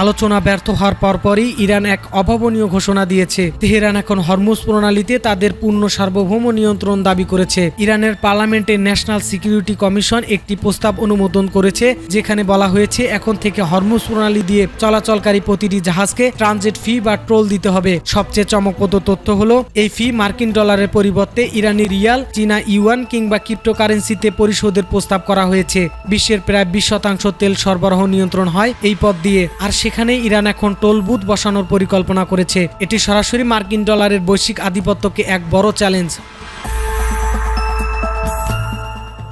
আলোচনা ব্যর্থ হওয়ার পরপরই ইরান এক অভাবনীয় ঘোষণা দিয়েছে। তেহরান এখন হরমুজ প্রণালীতে তাদের পূর্ণ সার্বভৌম নিয়ন্ত্রণ দাবি করেছে। ইরানের পার্লামেন্টে ন্যাশনাল সিকিউরিটি কমিশন একটি প্রস্তাব অনুমোদন করেছে, যেখানে বলা হয়েছে এখন থেকে হরমুজ প্রণালী দিয়ে চলাচলকারী প্রতিটি জাহাজকে ট্রানজিট ফি বা টোল দিতে হবে। সবচেয়ে চমকপ্রদ তথ্য হলো এই ফি মার্কিন ডলারের পরিবর্তে ইরানি রিয়াল, চীনা ইউয়ান কিংবা ক্রিপ্টোকারেন্সিতে পরিশোধের প্রস্তাব করা হয়েছে। বিশ্বের প্রায় 20% তেল সরবরাহ নিয়ন্ত্রণ হয় এই পথ দিয়ে, আর সেখানে ইরান এখন টোল বুথ বসানোর পরিকল্পনা করেছে। এটি সরাসরি মার্কিন ডলারের বৈশ্বিক আধিপত্যকে এক বড় চ্যালেঞ্জ।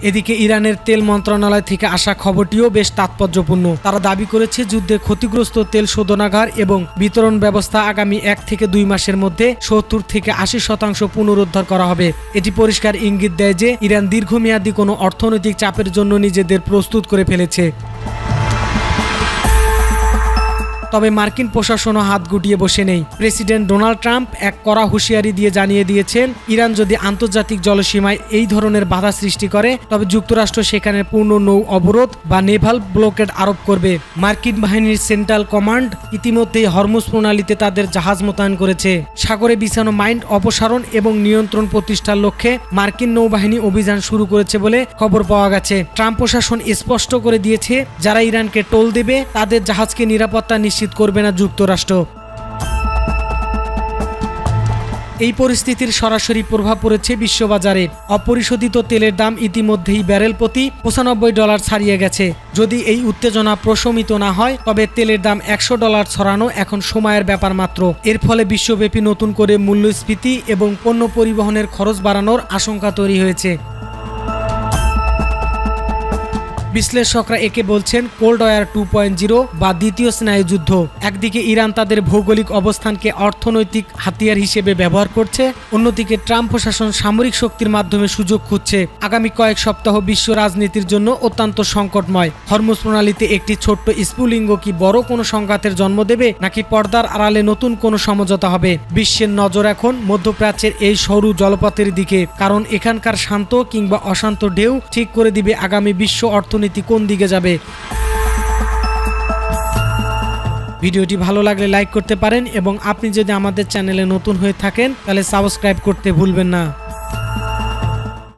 এদিকে ইরানের তেল মন্ত্রণালয় থেকে আসা খবরটিও বেশ তাৎপর্যপূর্ণ। তারা দাবি করেছে যুদ্ধে ক্ষতিগ্রস্ত তেল শোধনাগার এবং বিতরণ ব্যবস্থা আগামী 1 থেকে 2 মাসের মধ্যে 70 থেকে 80% পুনরুদ্ধার করা হবে। এটি পরিষ্কার ইঙ্গিত দেয় যে ইরান দীর্ঘমেয়াদী কোনো অর্থনৈতিক চাপের জন্য নিজেদের প্রস্তুত করে ফেলেছে। তবে মার্কিন প্রশাসনও হাত গুটিয়ে বসে নেই। প্রেসিডেন্ট ডোনাল্ড ট্রাম্প এক কড়া হুঁশিয়ারি দিয়ে জানিয়ে দিয়েছেন, ইরান যদি আন্তর্জাতিক জলসীমায় এই ধরনের বাধা সৃষ্টি করে তবে যুক্তরাষ্ট্র সেখানে পূর্ণ নৌ অবরোধ বা নেভাল ব্লকেড আরোপ করবে। মার্কিন বাহিনীর সেন্ট্রাল কমান্ড ইতিমধ্যেই হরমুজ প্রণালীতে তাদের জাহাজ মোতায়েন করেছে। সাগরে বিছানো মাইন অপসারণ এবং নিয়ন্ত্রণ প্রতিষ্ঠার লক্ষ্যে মার্কিন নৌবাহিনী অভিযান শুরু করেছে বলে খবর পাওয়া গেছে। ট্রাম্প প্রশাসন স্পষ্ট করে দিয়েছে, যারা ইরানকে টোল দেবে তাদের জাহাজকে নিরাপত্তা নিশ্চিত করবে না যুক্তরাষ্ট্র। এই পরিস্থিতির সরাসরি প্রভাব পড়েছে বিশ্ববাজারে। অপরিশোধিত তেলের দাম ইতিমধ্যেই ব্যারেল প্রতি $95 ছাড়িয়ে গেছে। যদি এই উত্তেজনা প্রশমিত না হয় তবে তেলের দাম $100 ছড়ানো এখন সময়ের ব্যাপার মাত্র। এর ফলে বিশ্বব্যাপী নতুন করে মূল্যস্ফীতি এবং পণ্য পরিবহনের খরচ বাড়ানোর আশঙ্কা তৈরি হয়েছে। বিশ্লেষকরা একে বলছেন কোল্ড ওয়ার 2.0 বা দ্বিতীয় স্নায়ুযুদ্ধ। একদিকে ইরান তাদের ভৌগোলিক অবস্থানকে অর্থনৈতিক হাতিয়ার হিসেবে ব্যবহার করছে, অন্যদিকে ট্রাম্প প্রশাসন সামরিক শক্তির মাধ্যমে সুযোগ খুঁজছে। আগামী কয়েক সপ্তাহ বিশ্ব রাজনীতির জন্য অত্যন্ত সংকটময়। হরমুজ প্রণালীতে একটি ছোট্ট স্ফুলিঙ্গ কি বড় কোনো সংঘাতের জন্ম দেবে, নাকি পর্দার আড়ালে নতুন কোনো সমঝোতা হবে? বিশ্বের নজর এখন মধ্যপ্রাচ্যের এই সরু জলপথের দিকে, কারণ এখানকার শান্ত কিংবা অশান্ত ঢেউ ঠিক করে দিবে আগামী বিশ্ব অর্থনীতি কোন দিকে যাবে। ভিডিওটি ভালো লাগলে লাইক করতে পারেন এবং আপনি যদি আমাদের চ্যানেলে নতুন হয়ে থাকেন তাহলে সাবস্ক্রাইব করতে ভুলবেন না।